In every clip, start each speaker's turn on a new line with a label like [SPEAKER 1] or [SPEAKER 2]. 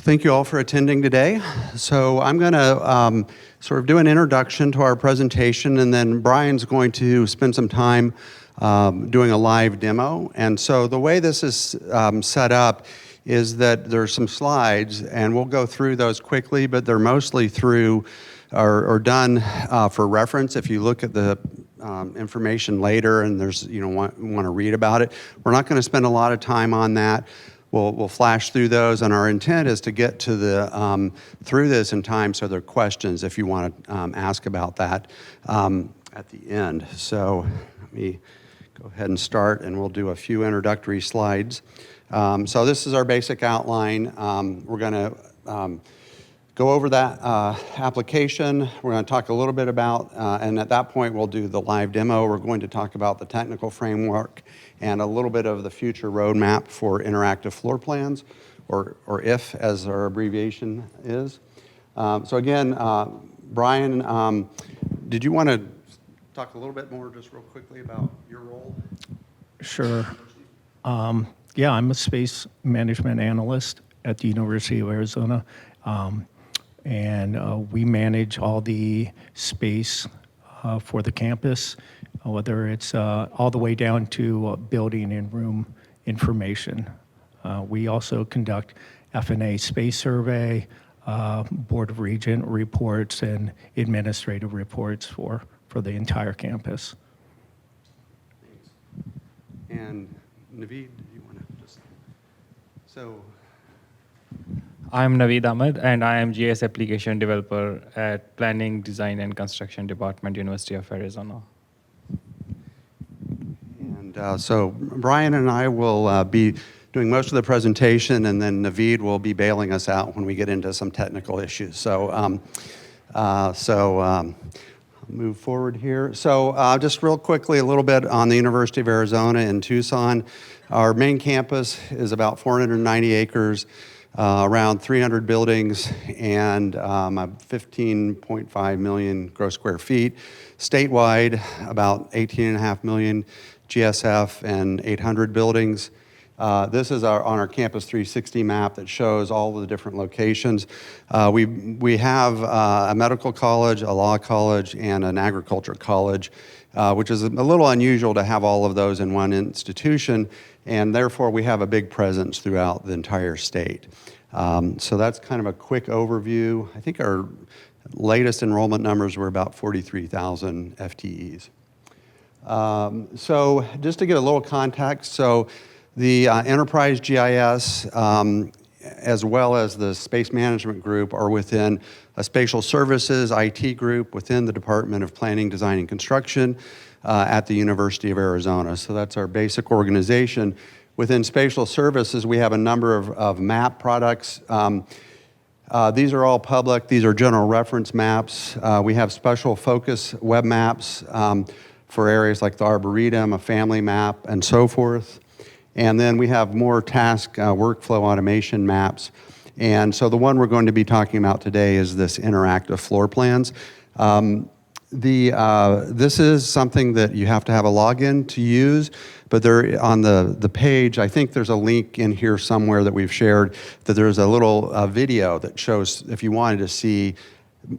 [SPEAKER 1] Thank you all for attending today. So I'm going to sort of do an introduction to our presentation, and then Brian's going to spend some time doing a live demo. And so the way this is set up is that there's some slides, and we'll go through those quickly, but they're mostly through or done for reference. If you look at the information later and there's want to read about it, we're not going to spend a lot of time on that. We'll flash through those, and our intent is to get to the through this in time so there are questions if you want to ask about that at the end. So let me go ahead and start, and we'll do a few introductory slides. So this is our basic outline. We're going to go over that application. We're going to talk a little bit about, and at that point we'll do the live demo. We're going to talk about the technical framework and a little bit of the future roadmap for interactive floor plans, or IF as our abbreviation is. So again, Brian, did you want to talk a little bit more just real quickly about your role?
[SPEAKER 2] Sure. Yeah, I'm a space management analyst at the University of Arizona. And we manage all the space for the campus, whether it's all the way down to building and room information. We also conduct F&A space survey, Board of Regent reports, and administrative reports for the entire campus.
[SPEAKER 1] Thanks. And Naveed, do you want to just,
[SPEAKER 3] I'm Naveed Ahmed, and I am GIS application developer at Planning, Design, and Construction Department, University of Arizona.
[SPEAKER 1] And so Brian and I will be doing most of the presentation, and then Naveed will be bailing us out when we get into some technical issues. So, move forward here. So just real quickly, a little bit on the University of Arizona in Tucson. Our main campus is about 490 acres. Around 300 buildings and 15.5 million gross square feet. Statewide, about 18.5 million GSF and 800 buildings. This is on our Campus 360 map that shows all of the different locations. We have a medical college, a law college, and an agriculture college, which is a little unusual to have all of those in one institution, and therefore we have a big presence throughout the entire state. So that's kind of a quick overview. I think our latest enrollment numbers were about 43,000 FTEs. So just to give a little context, so the Enterprise GIS, as well as the Space Management Group, are within a Spatial Services IT group within the Department of Planning, Design, and Construction at the University of Arizona. So that's our basic organization. Within Spatial Services, we have a number of map products. These are all public. These are general reference maps. We have special focus web maps for areas like the Arboretum, a family map, and so forth. And then we have more task workflow automation maps. And so the one we're going to be talking about today is this interactive floor plans. This is something that you have to have a login to use, but there on the page, I think there's a link in here somewhere that we've shared that there's a little video that shows if you wanted to see,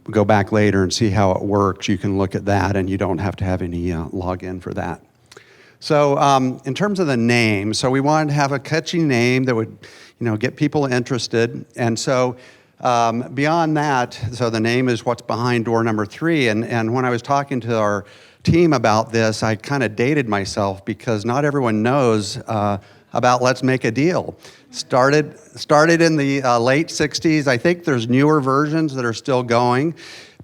[SPEAKER 1] go back later and see how it works, you can look at that and you don't have to have any login for that. So in terms of the name, so we wanted to have a catchy name that would get people interested. And so beyond that, so the name is what's behind door number 3. And when I was talking to our team about this, I kind of dated myself because not everyone knows about Let's Make a Deal. Started in the late 60s. I think there's newer versions that are still going.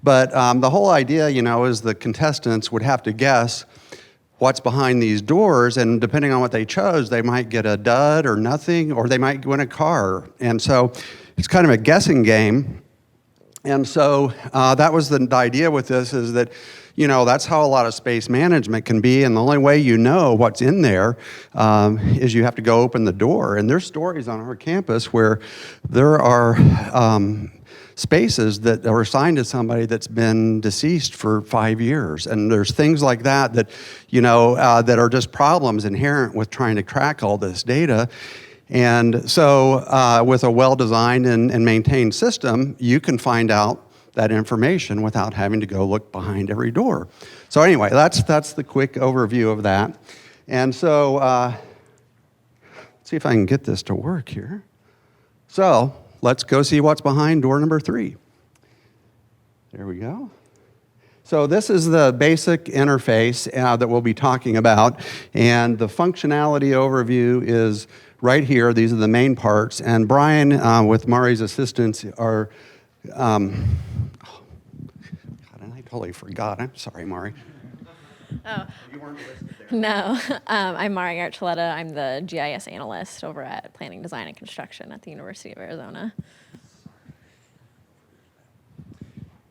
[SPEAKER 1] But the whole idea, is the contestants would have to guess what's behind these doors, and depending on what they chose, they might get a dud or nothing, or they might win a car. And so it's kind of a guessing game. And so that was the idea with this, is that, that's how a lot of space management can be, and the only way you know what's in there is you have to go open the door. And there's stories on our campus where there are spaces that are assigned to somebody that's been deceased for 5 years. And there's things like that, that are just problems inherent with trying to track all this data. And so with a well-designed and maintained system, you can find out that information without having to go look behind every door. So anyway, that's the quick overview of that. And so let's see if I can get this to work here. So let's go see what's behind door number 3. There we go. So this is the basic interface that we'll be talking about, and the functionality overview is right here. These are the main parts, and Brian, with Mari's assistance, are, God, and I totally forgot. I'm sorry, Mari.
[SPEAKER 4] Oh.
[SPEAKER 1] You weren't listed there.
[SPEAKER 4] No, I'm Mari Archuleta. I'm the GIS analyst over at Planning, Design, and Construction at the University of Arizona.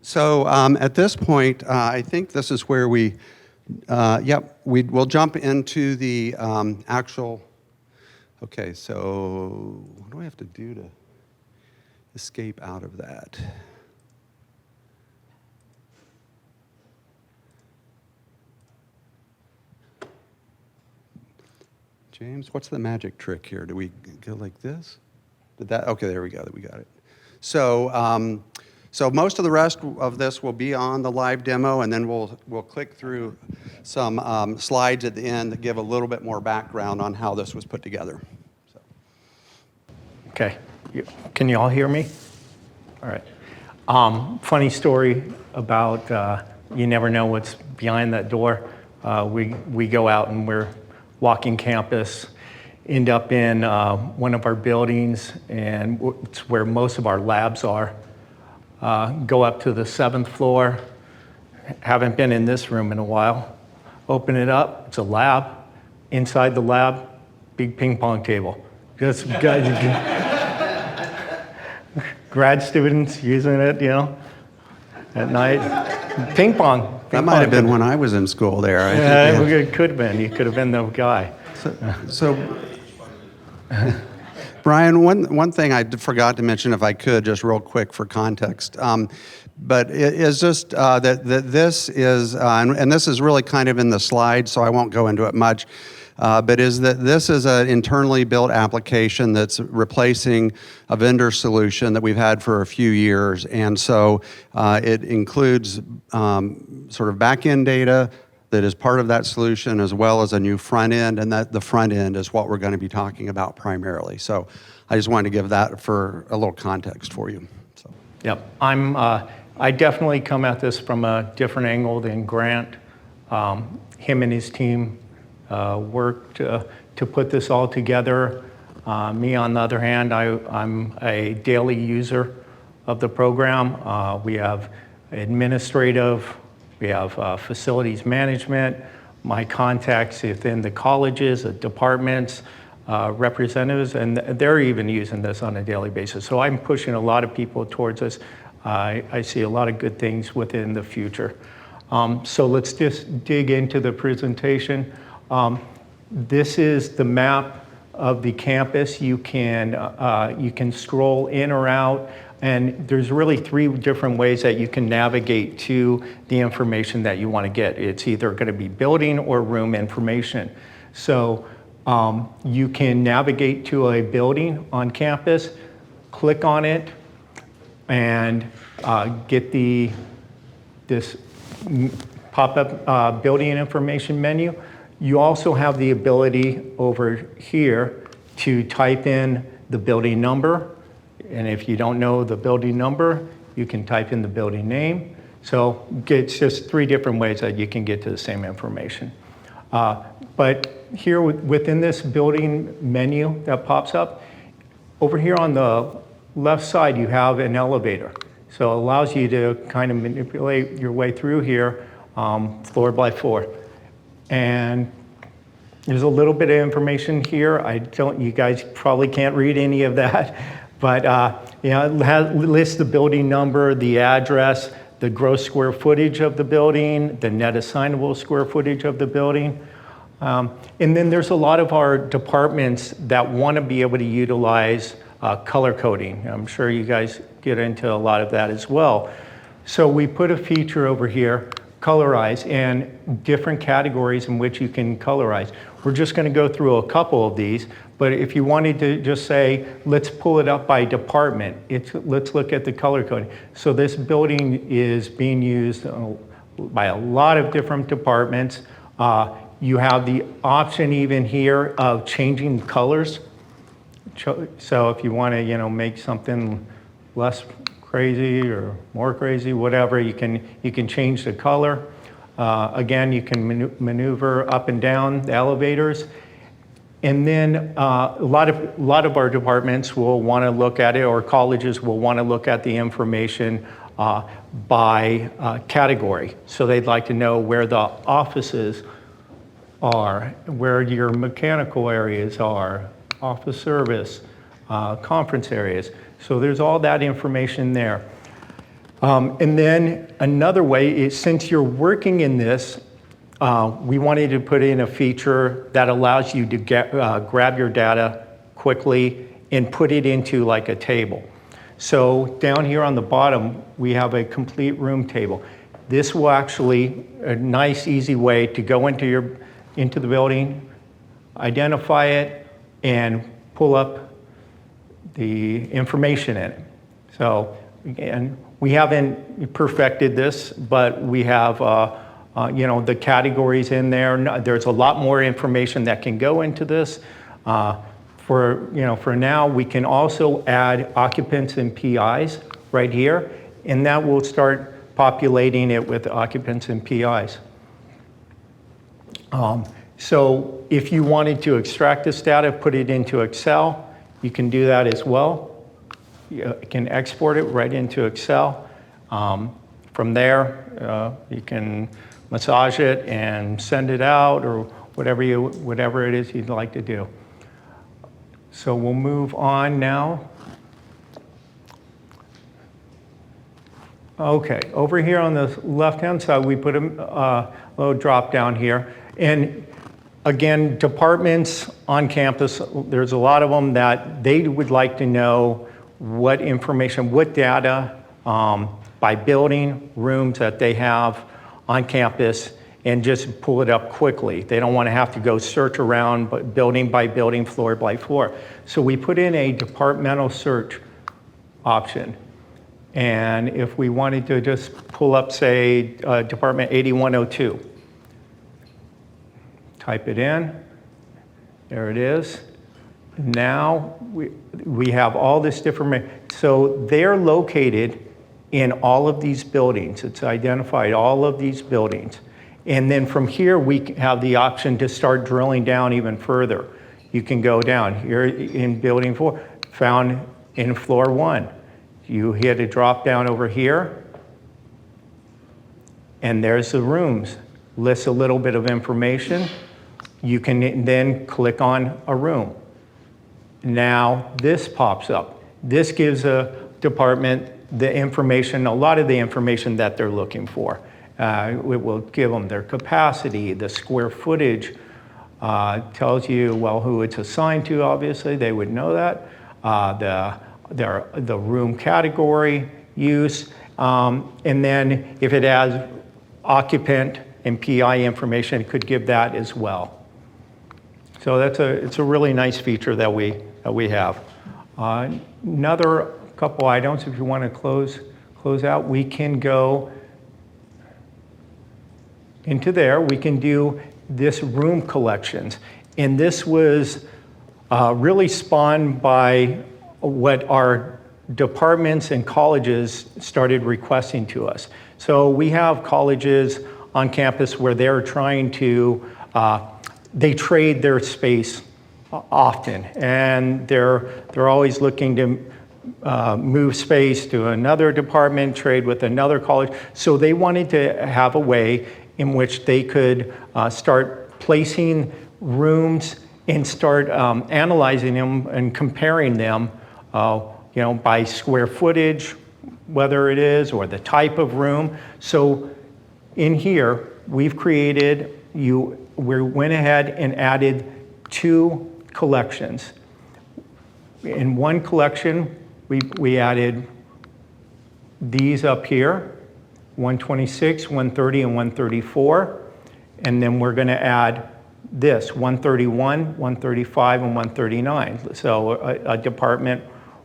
[SPEAKER 1] So at this point, I think this is where we'll jump into the actual, okay, so what do I have to do to escape out of that? James, what's the magic trick here? Do we go like this? Okay, there we go, we got it. So, so most of the rest of this will be on the live demo, and then we'll click through some slides at the end that give a little bit more background on how this was put together. So.
[SPEAKER 2] Okay, can you all hear me? All right. Funny story about you never know what's behind that door. We go out and we're walking campus, end up in one of our buildings, and it's where most of our labs are. Go up to the 7th floor. Haven't been in this room in a while. Open it up, it's a lab. Inside the lab, big ping pong table. Just grad students using it, at night. Ping pong.
[SPEAKER 1] That might have been when I was in school there.
[SPEAKER 2] It could have been. You could have been the guy.
[SPEAKER 1] So Brian, one thing I forgot to mention, if I could, just real quick for context, but it is just that this is, and this is really kind of in the slide, so I won't go into it much, but is that this is an internally built application that's replacing a vendor solution that we've had for a few years, and so it includes sort of back-end data that is part of that solution, as well as a new front end, and that the front end is what we're going to be talking about primarily. So I just wanted to give that for a little context for you. So.
[SPEAKER 2] Yep, I definitely come at this from a different angle than Grant. Him and his team worked to put this all together. Me, on the other hand, I'm a daily user of the program. We have administrative, we have facilities management, my contacts within the colleges, the departments, representatives, and they're even using this on a daily basis. So I'm pushing a lot of people towards this. I see a lot of good things within the future. So let's just dig into the presentation. This is the map of the campus. You can scroll in or out, and there's really 3 different ways that you can navigate to the information that you want to get. It's either going to be building or room information. So you can navigate to a building on campus, click on it, and get this pop-up building information menu. You also have the ability over here to type in the building number. And if you don't know the building number, you can type in the building name. So it's just 3 different ways that you can get to the same information. But here within this building menu that pops up, over here on the left side, you have an elevator. So it allows you to kind of manipulate your way through here, floor by floor. And there's a little bit of information here. You guys probably can't read any of that, but it lists the building number, the address, the gross square footage of the building, the net assignable square footage of the building. And then there's a lot of our departments that want to be able to utilize color coding. I'm sure you guys get into a lot of that as well. So we put a feature over here colorize, and different categories in which you can colorize. We're just going to go through a couple of these, but if you wanted to just say, let's pull it up by department, let's look at the color coding. So this building is being used by a lot of different departments. You have the option even here of changing colors. So if you want to, make something less crazy or more crazy, whatever, you can change the color. Again, you can maneuver up and down the elevators. And then a lot of our departments will want to look at it, or colleges will want to look at the information by category. So they'd like to know where the offices are, where your mechanical areas are, office service, conference areas. So there's all that information there. And then another way is, since you're working in this, we wanted to put in a feature that allows you to grab your data quickly and put it into like a table. So down here on the bottom, we have a complete room table. This will actually, a nice, easy way to go into the building, identify it, and pull up the information in it. So again, we haven't perfected this, but we have the categories in there. There's a lot more information that can go into this. For now, we can also add occupants and PIs right here, and that will start populating it with occupants and PIs. So if you wanted to extract this data, put it into Excel, you can do that as well. You can export it right into Excel. From there, you can massage it and send it out, or whatever it is you'd like to do. So we'll move on now. Okay, over here on the left-hand side, we put a little drop down here. And again, departments on campus, there's a lot of them that they would like to know what information, what data by building, rooms that they have on campus, and just pull it up quickly. They don't want to have to go search around building by building, floor by floor. So we put in a departmental search option. And if we wanted to just pull up, say, Department 8102, type it in, there it is. Now we have all this different, so they're located in all of these buildings. It's identified all of these buildings. And then from here, we have the option to start drilling down even further. You can go down here in building 4, found in floor 1. You hit a drop down over here, and there's the rooms. Lists a little bit of information. You can then click on a room. Now this pops up. This gives a department the information, a lot of the information that they're looking for. It will give them their capacity, the square footage, tells you, well, who it's assigned to, obviously, they would know that. The room category, use, and then if it has occupant and PI information, it could give that as well. So it's a really nice feature that we have. Another couple items, if you want to close out, we can go into there. We can do this room collections, and this was really spawned by what our departments and colleges started requesting to us. So we have colleges on campus where they're trying to, they trade their space often, and they're always looking to move space to another department, trade with another college. So they wanted to have a way in which they could start placing rooms and start analyzing them and comparing them by square footage, whether it is, or the type of room. So in here, we've created, we went ahead and added 2 collections. In one collection, we added these up here, 126, 130, and 134. And then we're going to add this, 131, 135, and 139. So a department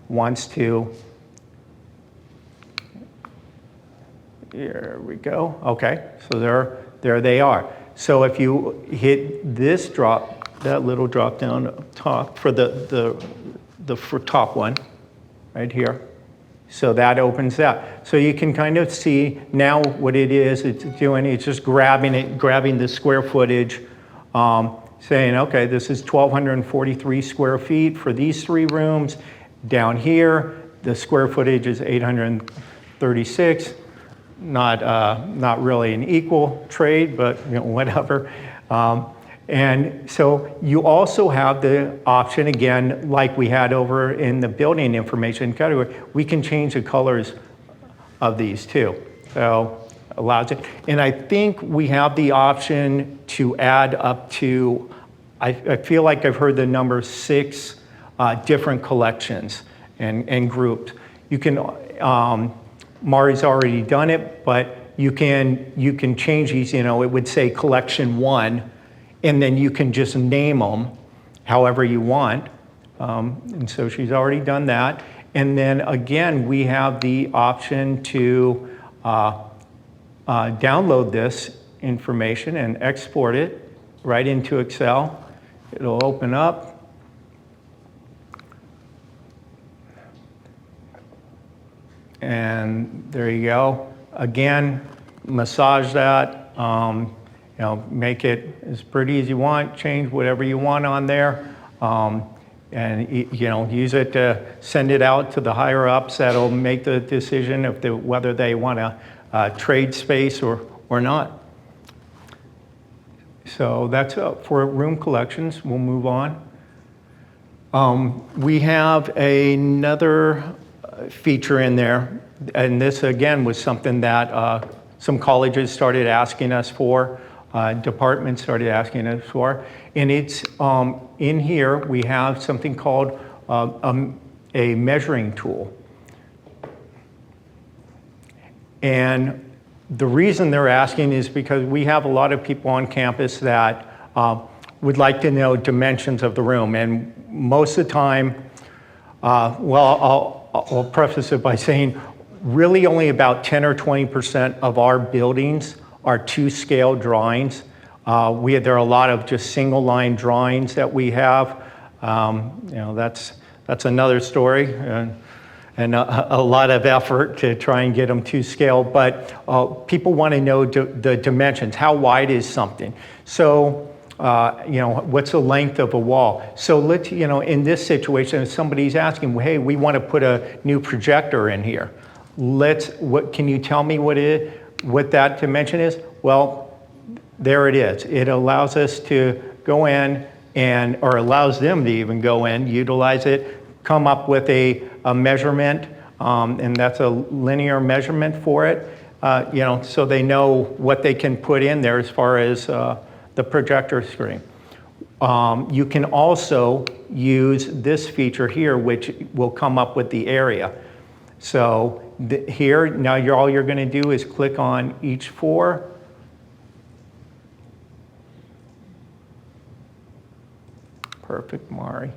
[SPEAKER 2] wants to, here we go. Okay, so there they are. So if you hit this drop, that little drop down up top for the top one, right here. So that opens that. So you can kind of see now what it is it's doing. It's just grabbing the square footage, saying, okay, this is 1,243 square feet for these 3 rooms. Down here, the square footage is 836. Not really an equal trade, but whatever. And so you also have the option, again, like we had over in the building information category, we can change the colors of these too. So allows it. And I think we have the option to add up to, I feel like I've heard the number 6 different collections and grouped. You can, Mari's already done it, but you can change these, it would say collection 1, and then you can just name them however you want. And so she's already done that. And then again, we have the option to download this information and export it right into Excel. It'll open up. And there you go. Again, massage that. Make it as pretty as you want, change whatever you want on there, and use it to send it out to the higher ups that'll make the decision of whether they want to trade space or not. So that's for room collections. We'll move on. We have another feature in there, and this again was something that some colleges started asking us for. Departments started asking us for, and it's in here we have something called a measuring tool. And the reason they're asking is because we have a lot of people on campus that would like to know dimensions of the room, and most of the time, I'll preface it by saying really only about 10 or 20% of our buildings are 2-scale drawings. There are a lot of just single line drawings that we have. That's another story, and a lot of effort to try and get them 2-scale. But people want to know the dimensions. How wide is something? So what's the length of a wall? So let's in this situation, if somebody's asking, well, hey, we want to put a new projector in here. Can you tell me what that dimension is? Well, there it is. It allows us to go in or allows them to even go in, utilize it, come up with a measurement, and that's a linear measurement for it, so they know what they can put in there as far as the projector screen. You can also use this feature here, which will come up with the area. So here, now all you're going to do is click on each 4. Perfect, Mari.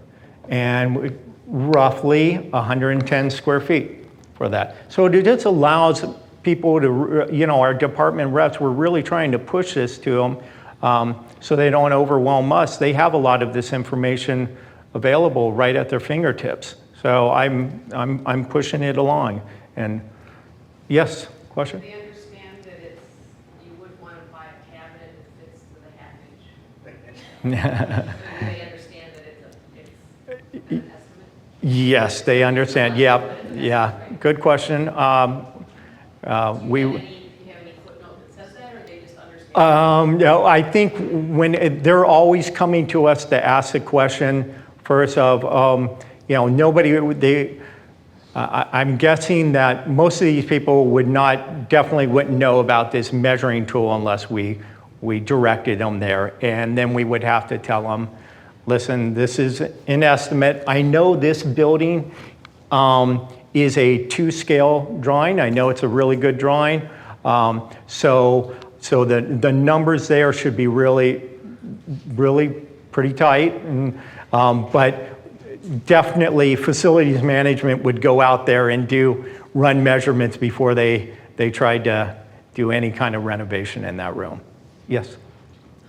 [SPEAKER 2] And roughly 110 square feet for that. So it just allows people to, our department reps, we're really trying to push this to them so they don't overwhelm us. They have a lot of this information available right at their fingertips. So I'm pushing it along. And yes, question?
[SPEAKER 5] They understand that you wouldn't want to buy a cabinet that fits to the half inch. So they understand that it's an estimate?
[SPEAKER 2] Yes, they understand. Yeah. Good question.
[SPEAKER 5] Do you have any footnote that says that, or they just understand?
[SPEAKER 2] No, I think when they're always coming to us to ask the question first of, I'm guessing that most of these people definitely wouldn't know about this measuring tool unless we directed them there. And then we would have to tell them, listen, this is an estimate. I know this building is a 2-scale drawing. I know it's a really good drawing. So the numbers there should be really pretty tight, but definitely facilities management would go out there and run measurements before they tried to do any kind of renovation in that room. Yes?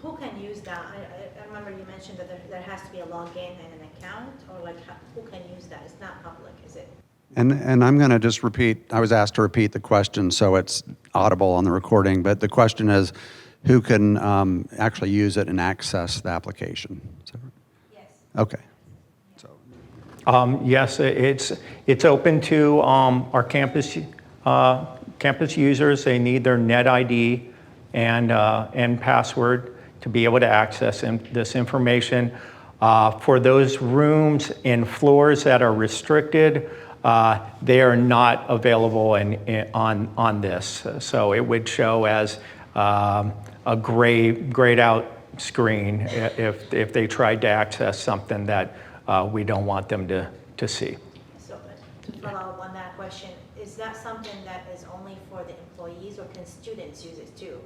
[SPEAKER 6] Who can use that? I remember you mentioned that there has to be a login and an account, or like who can use that? It's not public, is it?
[SPEAKER 1] And I'm going to just repeat, I was asked to repeat the question so it's audible on the recording, but the question is, who can actually use it and access the application? Is that right?
[SPEAKER 6] Yes.
[SPEAKER 1] Okay.
[SPEAKER 2] Yes, it's open to our campus users. They need their net ID and password to be able to access this information. For those rooms and floors that are restricted, they are not available on this. So it would show as a grayed out screen if they tried to access something that we don't want them to see.
[SPEAKER 6] So to follow up on that question, is that something that is only for the employees, or can students use it too?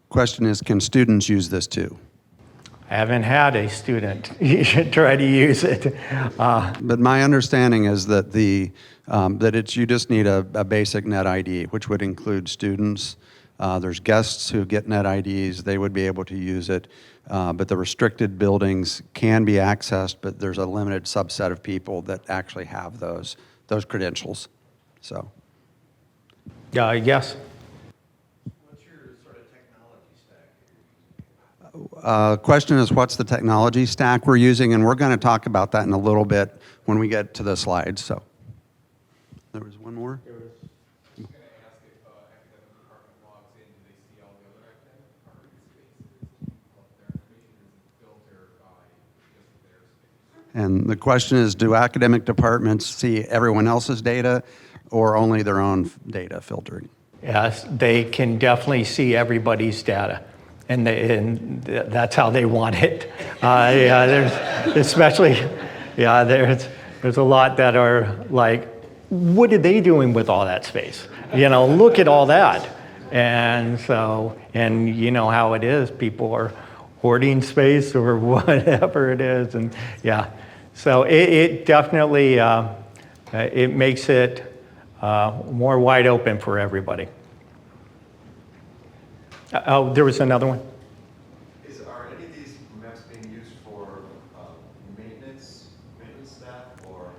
[SPEAKER 1] Question is, can students use this too?
[SPEAKER 2] I haven't had a student try to use it.
[SPEAKER 1] But my understanding is that you just need a basic net ID, which would include students. There's guests who get net IDs, they would be able to use it. But the restricted buildings can be accessed, but there's a limited subset of people that actually have those credentials. So.
[SPEAKER 2] Yes.
[SPEAKER 7] What's your sort of technology stack?
[SPEAKER 1] Question is, what's the technology stack we're using? And we're going to talk about that in a little bit when we get to the slides. So, there was one more.
[SPEAKER 7] I was going to ask if academic department logs in, do they see all the other academic department spaces? All of their information is filtered by just their space.
[SPEAKER 1] And the question is, do academic departments see everyone else's data or only their own data filtering?
[SPEAKER 2] Yes, they can definitely see everybody's data, and that's how they want it. There's a lot that are like, what are they doing with all that space? Look at all that. And so, and you know how it is, people are hoarding space or whatever it is, and yeah. So it definitely, it makes it more wide open for everybody. Oh, there was another one.
[SPEAKER 8] Are any of these maps being used for maintenance staff, or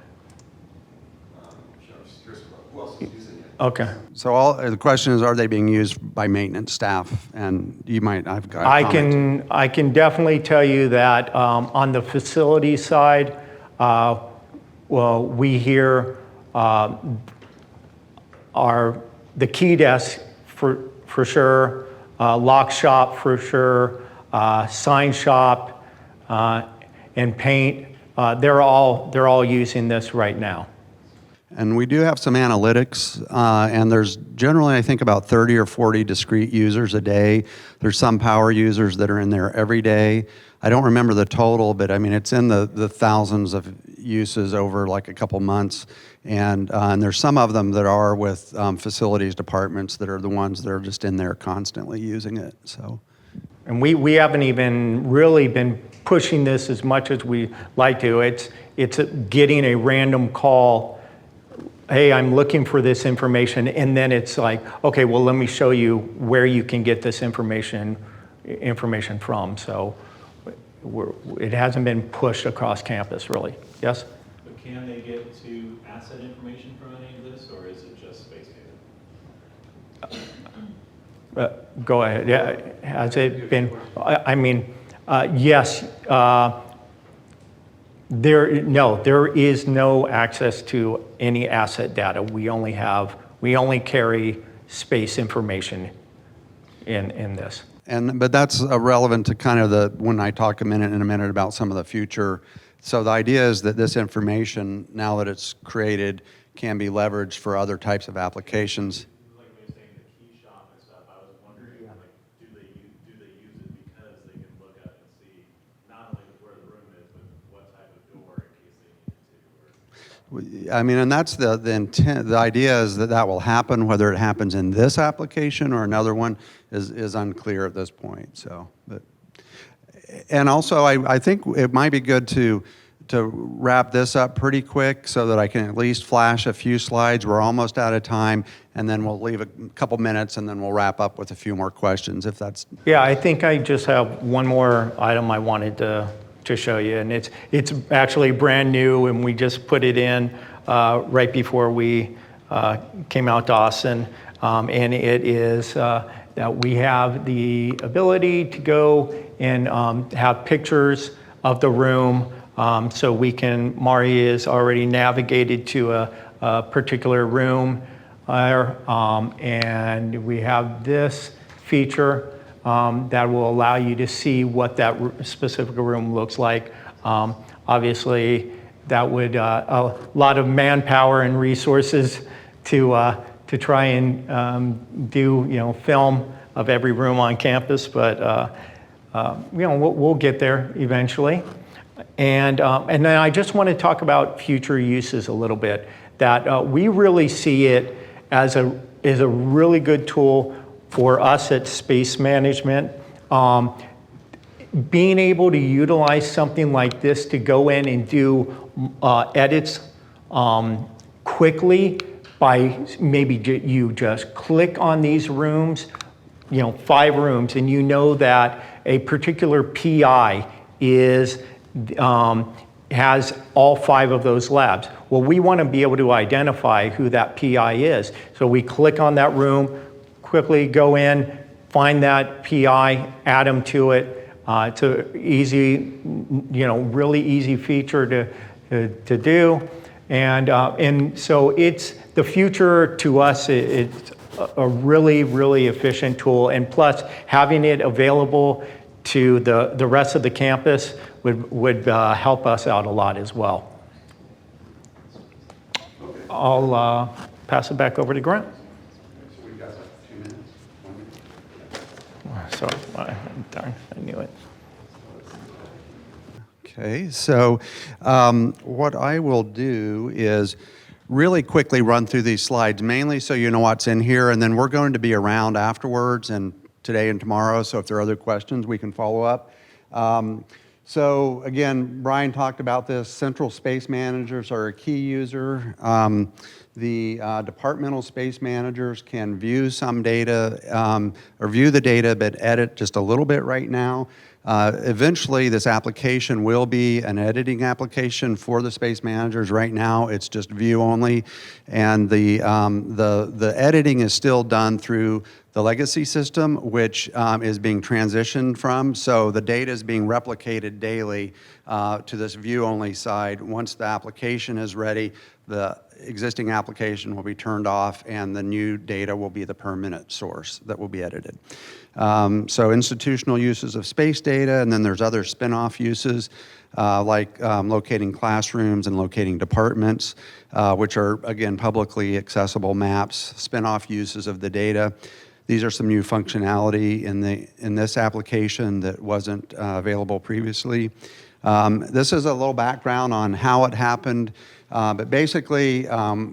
[SPEAKER 8] who else is using it?
[SPEAKER 2] Okay.
[SPEAKER 1] So the question is, are they being used by maintenance staff? And I've got a comment.
[SPEAKER 2] I can definitely tell you that on the facility side, well, we hear the key desk for sure, lock shop for sure, sign shop, and paint. They're all using this right now.
[SPEAKER 1] And we do have some analytics, and there's generally, I think, about 30 or 40 discrete users a day. There's some power users that are in there every day. I don't remember the total, but I mean, it's in the thousands of uses over like a couple months. And there's some of them that are with facilities departments that are the ones that are just in there constantly using it. So.
[SPEAKER 2] And we haven't even really been pushing this as much as we like to. It's getting a random call. Hey, I'm looking for this information, and then it's like, okay, well, let me show you where you can get this information from. So it hasn't been pushed across campus, really. Yes?
[SPEAKER 9] But can they get to asset information from any of this, or is it just space data?
[SPEAKER 2] Go ahead. Yeah, has it been? I mean, yes. There is no access to any asset data. We only carry space information in this.
[SPEAKER 1] But that's relevant to kind of when I talk in a minute about some of the future. So the idea is that this information, now that it's created, can be leveraged for other types of applications.
[SPEAKER 9] Like we were saying, the key shop and stuff, I was wondering, like, do they use it because they can look up and see not only where the room is, but what type of door in case they need to?
[SPEAKER 1] I mean, and that's the intent. The idea is that that will happen. Whether it happens in this application or another one is unclear at this point. So, and also, I think it might be good to wrap this up pretty quick so that I can at least flash a few slides. We're almost out of time, and then we'll leave a couple minutes, and then we'll wrap up with a few more questions, if that's...
[SPEAKER 2] Yeah, I think I just have one more item I wanted to show you, and it's actually brand new, and we just put it in right before we came out to Austin, and it is that we have the ability to go and have pictures of the room, so we can, Mari is already navigated to a particular room, and we have this feature that will allow you to see what that specific room looks like. Obviously, that would a lot of manpower and resources to try and do film of every room on campus, but we'll get there eventually. And then I just want to talk about future uses a little bit. That we really see it as a really good tool for us at Space Management. Being able to utilize something like this to go in and do edits quickly by maybe you just click on these rooms, 5 rooms, and you know that a particular PI has all 5 of those labs. Well, we want to be able to identify who that PI is. So we click on that room, quickly go in, find that PI, add them to it. It's a easy, really easy feature to do. And so it's the future to us. It's a really, really efficient tool. And plus, having it available to the rest of the campus would help us out a lot as well. I'll pass it back over to Grant.
[SPEAKER 1] So we've got like 2 minutes, 1 minute.
[SPEAKER 2] Sorry, darn, I knew it.
[SPEAKER 1] Okay, so what I will do is really quickly run through these slides, mainly so you know what's in here, and then we're going to be around afterwards and today and tomorrow, so if there are other questions, we can follow up. So again, Brian talked about this. Central space managers are a key user. The departmental space managers can view some data or view the data but edit just a little bit right now. Eventually, this application will be an editing application for the space managers. Right now, it's just view only, and the editing is still done through the legacy system, which is being transitioned from. So the data is being replicated daily to this view only side. Once the application is ready, the existing application will be turned off, and the new data will be the per minute source that will be edited. So institutional uses of space data, and then there's other spin-off uses like locating classrooms and locating departments, which are, again, publicly accessible maps, spin-off uses of the data. These are some new functionality in this application that wasn't available previously. This is a little background on how it happened. But basically,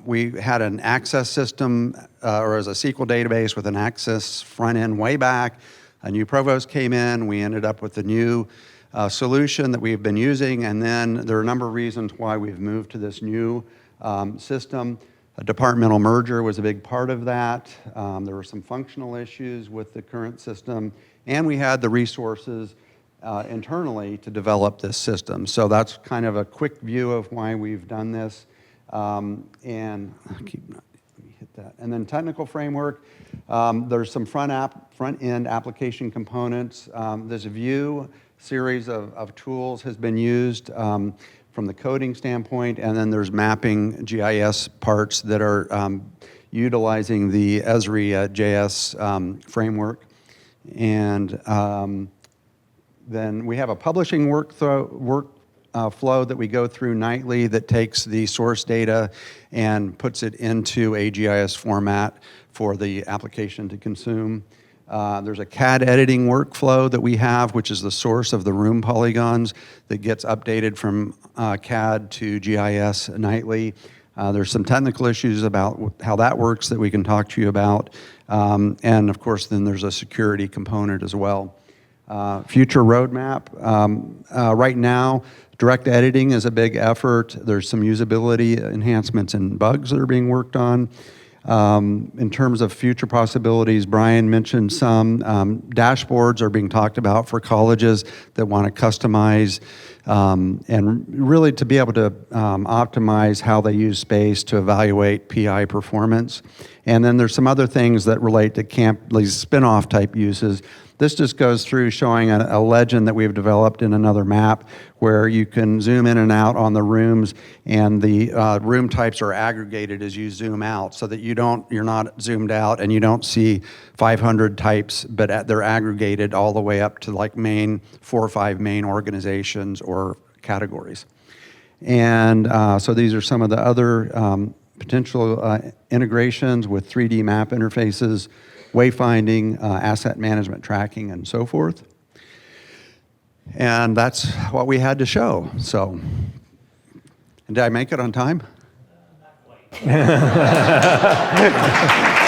[SPEAKER 1] we had an access system, or as a SQL database with an access front end way back. A new provost came in. We ended up with a new solution that we've been using. And then there are a number of reasons why we've moved to this new system. A departmental merger was a big part of that. There were some functional issues with the current system. And we had the resources internally to develop this system. So that's kind of a quick view of why we've done this. And let me hit that. And then technical framework, there's some front-end application components. This view series of tools has been used from the coding standpoint, and then there's mapping GIS parts that are utilizing the Esri JS framework. And then we have a publishing workflow that we go through nightly that takes the source data and puts it into a GIS format for the application to consume. There's a CAD editing workflow that we have, which is the source of the room polygons that gets updated from CAD to GIS nightly. There's some technical issues about how that works that we can talk to you about. And of course, then there's a security component as well. Future roadmap. Right now, direct editing is a big effort. There's some usability enhancements and bugs that are being worked on. In terms of future possibilities, Brian mentioned some. Dashboards are being talked about for colleges that want to customize and really to be able to optimize how they use space to evaluate PI performance. And then there's some other things that relate to these spin-off type uses. This just goes through showing a legend that we've developed in another map where you can zoom in and out on the rooms, and the room types are aggregated as you zoom out, so that you're not zoomed out and you don't see 500 types, but they're aggregated all the way up to like 4 or 5 main organizations or categories. And so these are some of the other potential integrations with 3D map interfaces, wayfinding, asset management tracking, and so forth. And that's what we had to show. So, did I make it on time?
[SPEAKER 9] Not quite.